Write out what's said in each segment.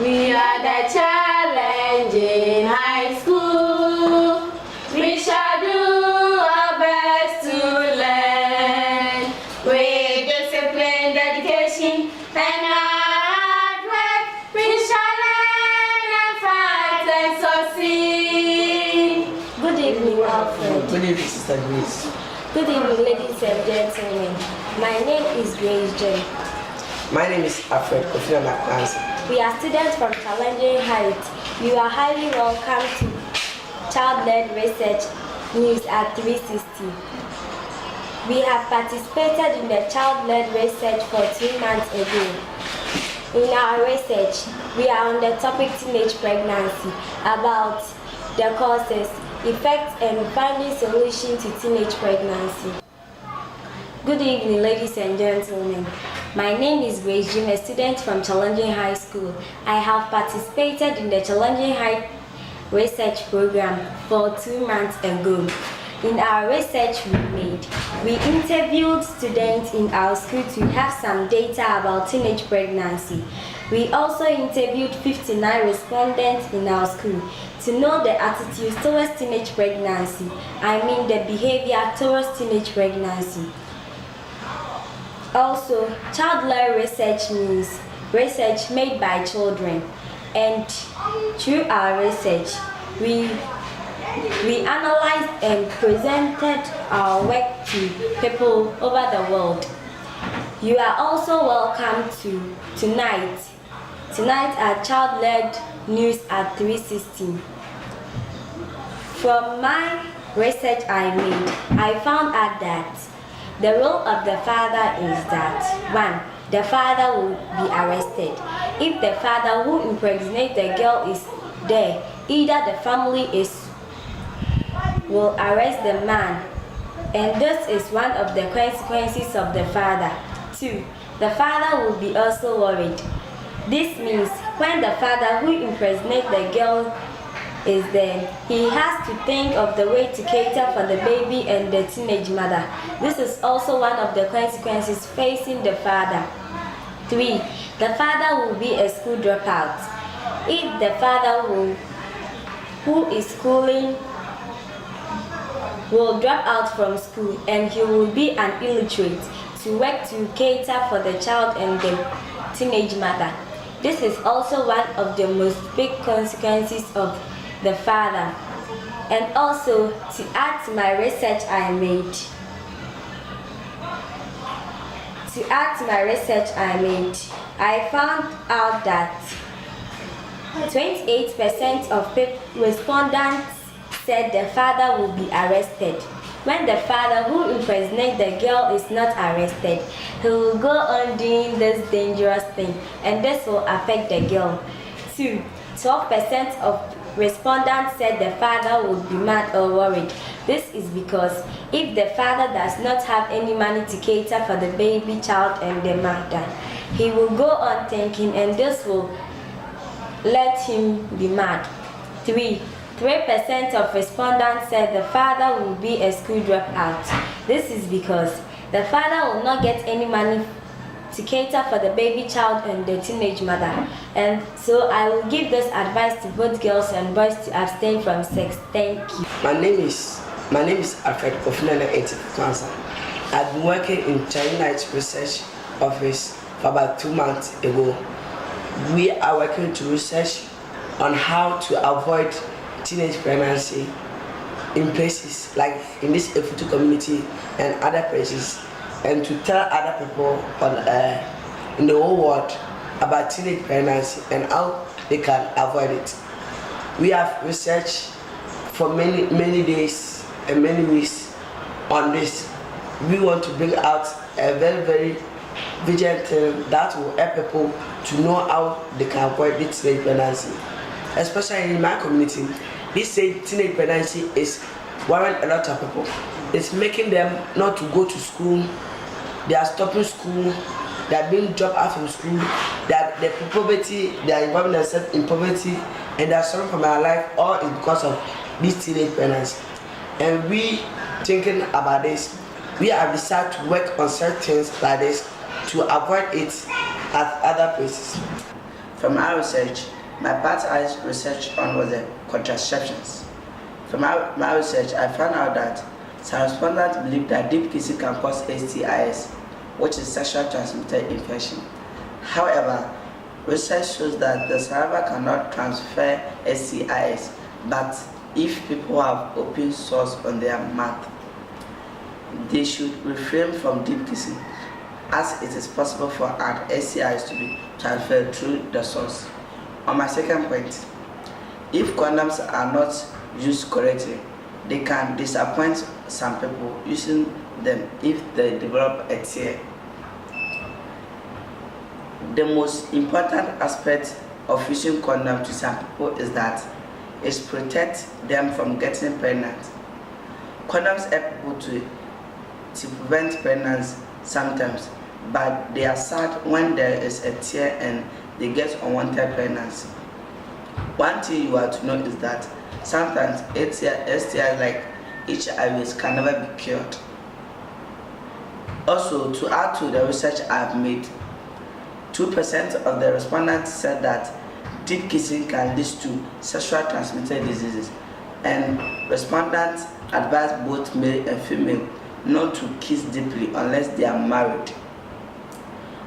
We are the challenging high school. We shall do our best to learn. With discipline, dedication, and hard work, we shall learn and fight and succeed. Good evening, Alfred. Good evening, Sister Grace. Good evening, ladies and gentlemen. My name is Grace J. My name is Alfred Kofina Nakwanza. We are students from Challenging Heights. You are highly welcome to Child-Led Research News at 360. We have participated in the Child-Led Research for 2 months ago. In our research, we are on the topic teenage pregnancy, about the causes, effects, and finding solutions to teenage pregnancy. Good evening, ladies and gentlemen. My name is Grace Jim, a student from Challenging High School. I have participated in the Challenging High Research Program for 2 months ago. In our research we interviewed students in our school to have some data about teenage pregnancy. We also interviewed 59 respondents in our school to know the attitudes towards teenage pregnancy. I mean the behavior towards teenage pregnancy. Also, child-led research means research made by children, and through our research, we analyzed and presented our work to people over the world. You are also welcome to tonight at Child-Led News at 360. From my research I made, I found out that the role of the father is that 1. The father will be arrested. If the father who impregnates the girl is there, either the family will arrest the man, and this is one of the consequences of the father. 2. The father will be also worried. This means when the father who impregnates the girl is there, he has to think of the way to cater for the baby and the teenage mother. This is also one of the consequences facing the father. 3. The father will be a school dropout. If the father who is schooling will drop out from school, and he will be an illiterate to work to cater for the child and the teenage mother. This is also one of the most big consequences of the father. And also, to add to my research I made, I found out that 28% of respondents said the father will be arrested. When the father who impregnates the girl is not arrested, he will go on doing this dangerous thing, and this will affect the girl. 2. 12% of respondents said the father would be mad or worried. This is because if the father does not have any money to cater for the baby, child, and the mother, he will go on thinking, and this will let him be mad. 3% of respondents said the father will be a school dropout. This is because the father will not get any money to cater for the baby, child, and the teenage mother. And so I will give this advice to both girls and boys to abstain from sex. Thank you. My name is Alfred Kofina Nakwanza. I've been working in Child Night Research Office for about 2 months ago. We are working to research on how to avoid teenage pregnancy in places like in this Efutu community and other places, and to tell other people in the whole world about teenage pregnancy and how they can avoid it. We have researched for many days and many weeks on this. We want to bring out a very vigilant thing that will help people to know how they can avoid this teenage pregnancy. Especially in my community, this teenage pregnancy is worrying a lot of people. It's making them not to go to school. They are stopping school. They are being dropped out from school. They are involving themselves in poverty, and they are suffering from their life. All is because of this teenage pregnancy. And we thinking about this. We have decided to work on certain things like this to avoid it at other places. From our research, my part I researched on was the contraceptions. From my research, I found out that some respondents believe that deep kissing can cause STIs, which is sexually transmitted infection. However, research shows that the saliva cannot transfer STIs, but if people have open sores on their mouth, they should refrain from deep kissing, as it is possible for an STIs to be transferred through the sores. On my second point, if condoms are not used correctly, they can disappoint some people using them if they develop a tear. The most important aspect of using condom to some people is that it protects them from getting pregnant. Condoms help people to prevent pregnancy sometimes, but they are sad when there is a tear and they get unwanted pregnancy. One thing you have to know is that sometimes STIs like HIV can never be cured. Also, to add to the research I have made, 2% of the respondents said that deep kissing can lead to sexually transmitted diseases, and respondents advise both male and female not to kiss deeply unless they are married.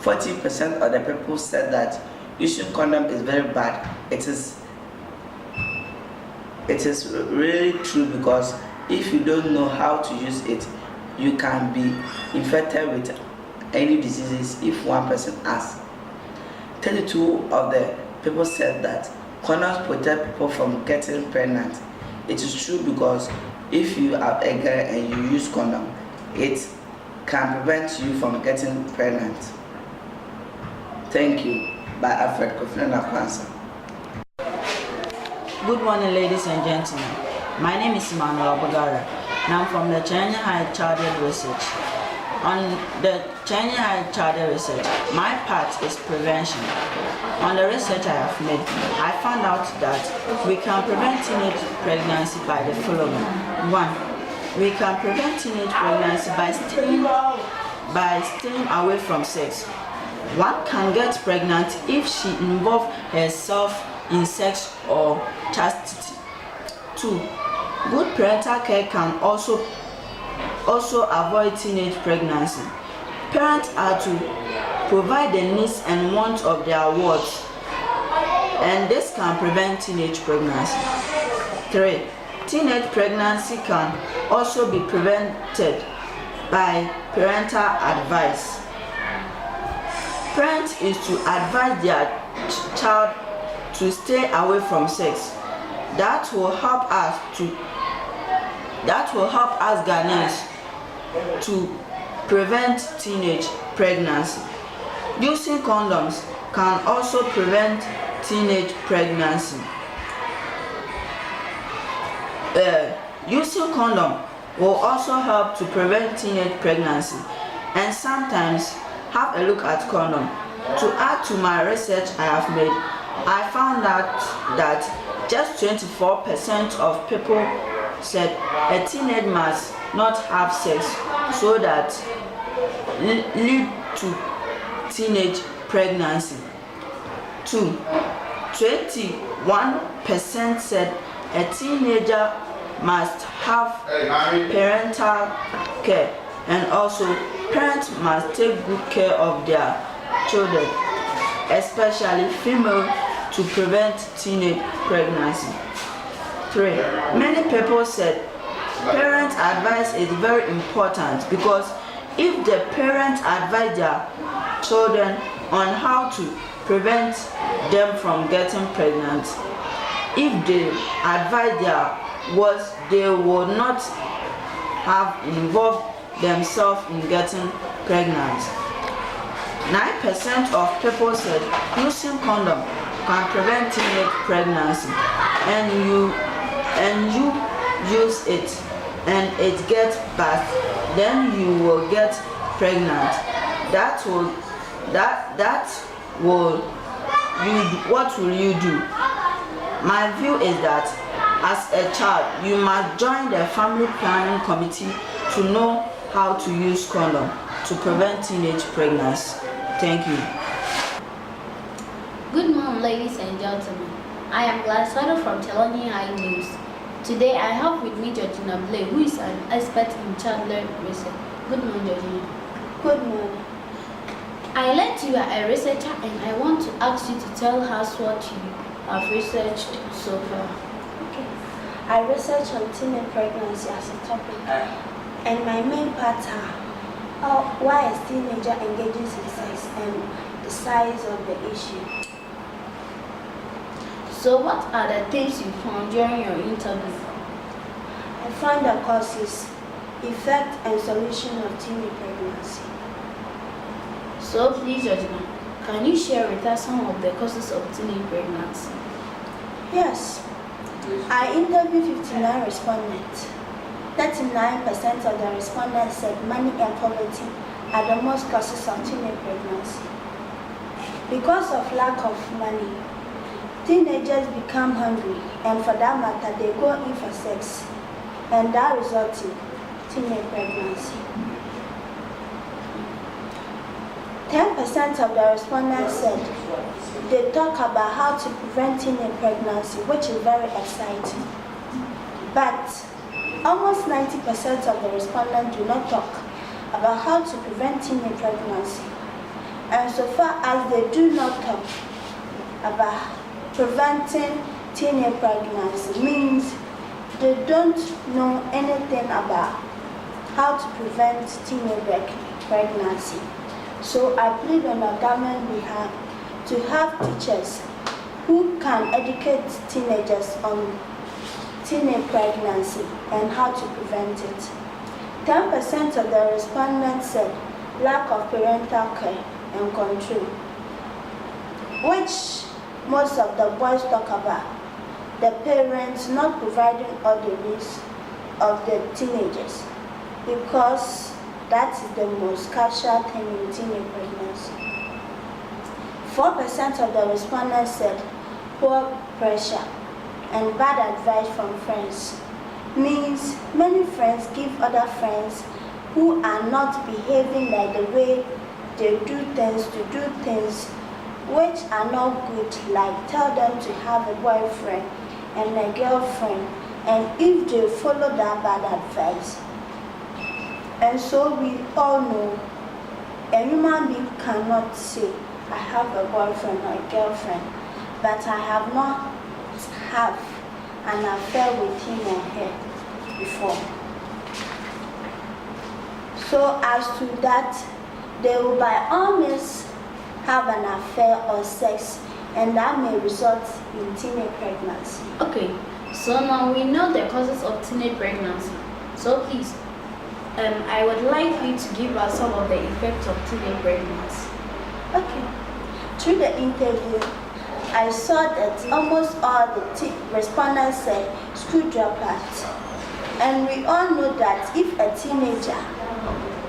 40% of the people said that using condom is very bad. It is really true, because if you don't know how to use it, you can be infected with any diseases if one person asks. 32 of the people said that condoms protect people from getting pregnant. It is true, because if you have a girl and you use condom, it can prevent you from getting pregnant. Thank you. By Alfred Kofi Nana. Good morning, ladies and gentlemen. My name is Emmanuel Abogara, and I'm from the China High Childhood Research. On the China High Childhood Research, my part is prevention. On the research I have made, I found out that we can prevent teenage pregnancy by the following. 1. We can prevent teenage pregnancy by staying away from sex. One can get pregnant if she involves herself in sex or chastity. 2. Good parental care can also avoid teenage pregnancy. Parents are to provide the needs and wants of their wards, and this can prevent teenage pregnancy. 3. Teenage pregnancy can also be prevented by parental advice. Parents is to advise their child to stay away from sex. That will help us Ghanaians to prevent teenage pregnancy. Using condoms can also prevent teenage pregnancy. Using condom will also help to prevent teenage pregnancy, and sometimes have a look at condom. To add to my research I have made, I found out that just 24% of people said a teenage must not have sex so that lead to teenage pregnancy. 2. 21% said a teenager must have parental care, and also parents must take good care of their children, especially female, to prevent teenage pregnancy. 3. Many people said parent advice is very important, because if the parents advise their children on how to prevent them from getting pregnant, if they advise their words, they will not have involved themselves in getting pregnant. 9% of people said using condom can prevent teenage pregnancy, and you use it and it gets bad, then you will get pregnant. What will you do? My view is that as a child, you must join the family planning committee to know how to use condom to prevent teenage pregnancy. Thank you. Good morning. afternoon, ladies and gentlemen. I am Glasado from Cheloni High News. Today I have with me Georgina Blay, who is an expert in child-led research. Good morning, Georgina. Good morning. I learned you are a researcher and I want to ask you to tell us what you have researched so far. Okay. I research on teen pregnancy as a topic, and my main parts are why a teenager engages in sex and the size of the issue. So what are the things you found during your interview? I found the causes, effect, and solution of teen pregnancy. So please, Georgina, can you share with us some of the causes of teen pregnancy? Yes. I interviewed 59 respondents. 39% of the respondents said money and poverty are the most causes of teen pregnancy. Because of lack of money, teenagers become hungry, and for that matter, they go in for sex, and that results in teen pregnancy. 10% of the respondents said they talk about how to prevent teen pregnancy, which is very exciting. But almost 90% of the respondents do not talk about how to prevent teen pregnancy. And so far as they do not talk about preventing teen pregnancy, means they don't know anything about how to prevent teen pregnancy. So I plead on the government behalf to have teachers who can educate teenagers on teen pregnancy and how to prevent it. 10% of the respondents said lack of parental care and control, which most of the boys talk about, the parents not providing all the needs of the teenagers, because that is the most crucial thing in teen pregnancy. 4% of the respondents said poor pressure and bad advice from friends, means many friends give other friends who are not behaving like the way they do things to do things which are not good, like tell them to have a boyfriend and a girlfriend, and if they follow that bad advice. And so we all know a human being cannot say, I have a boyfriend or a girlfriend, but I have not had an affair with him or her before. So as to that, they will by all means have an affair or sex, and that may result in teen pregnancy. Okay, so now we know the causes of teen pregnancy. So please, I would like you to give us some of the effects of teen pregnancy. Okay. Through the interview, I saw that almost all the respondents said school dropouts. And we all know that if a teenager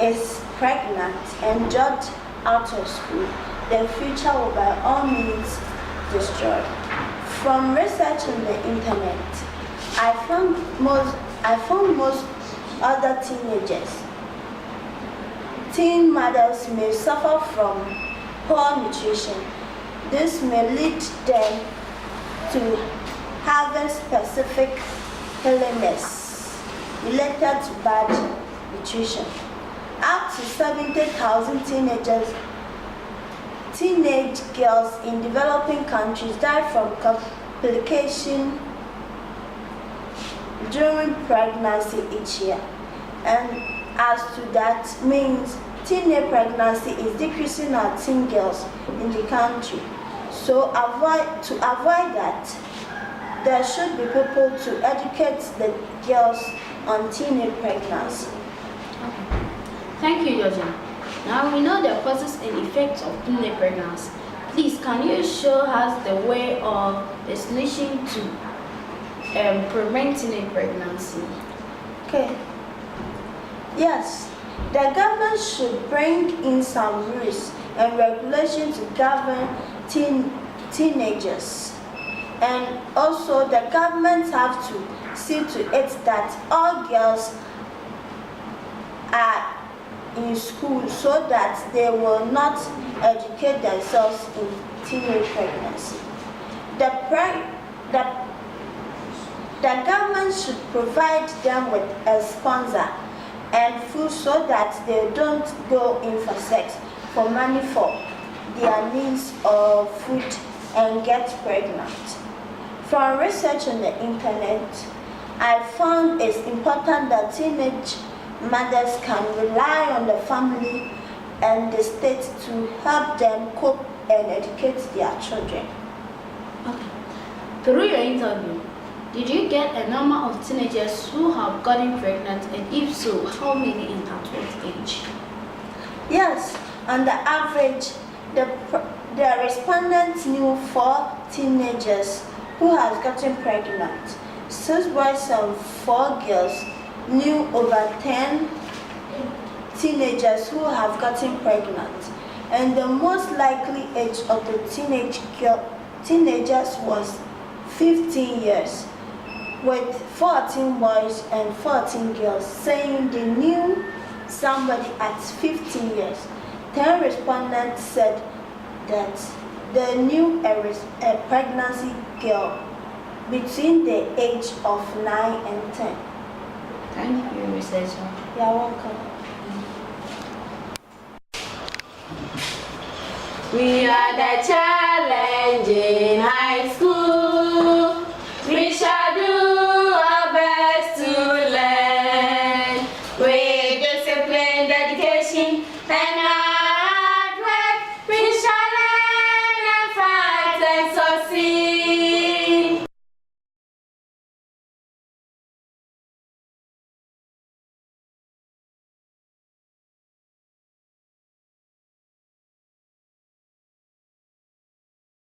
is pregnant and dropped out of school, their future will by all means destroyed. From research on the internet, I found most other teenagers, teen mothers may suffer from poor nutrition. This may lead them to having specific illness related to bad nutrition. Up to 70,000 teenage girls in developing countries die from complications during pregnancy each year. And as to that means teen pregnancy is decreasing our teen girls in the country. So to avoid that, there should be people to educate the girls on teen pregnancy. Okay. Thank you, Georgina. Now we know the causes and effects of teen pregnancy. Please, can you show us the way or the solution to prevent teen pregnancy? Okay. Yes, the government should bring in some rules and regulations to govern teenagers. And also the government have to see to it that all girls are in school so that they will not educate themselves in teenage pregnancy. The government should provide them with a sponsor and food so that they don't go in for sex for money for their needs or food and get pregnant. From research on the internet, I found it's important that teenage mothers can rely on the family and the state to help them cope and educate their children. Okay. Through your interview, did you get a number of teenagers who have gotten pregnant, and if so, how many and at what age? Yes, on the average, the respondents knew 4 teenagers who had gotten pregnant. 6 boys and 4 girls knew over 10 teenagers who have gotten pregnant. And the most likely age of the teenagers was 15 years, with 14 boys and 14 girls saying they knew somebody at 15 years. 10 respondents said that they knew a pregnancy girl between the age of 9 and 10. Thank you, researcher. You're welcome. We are the child.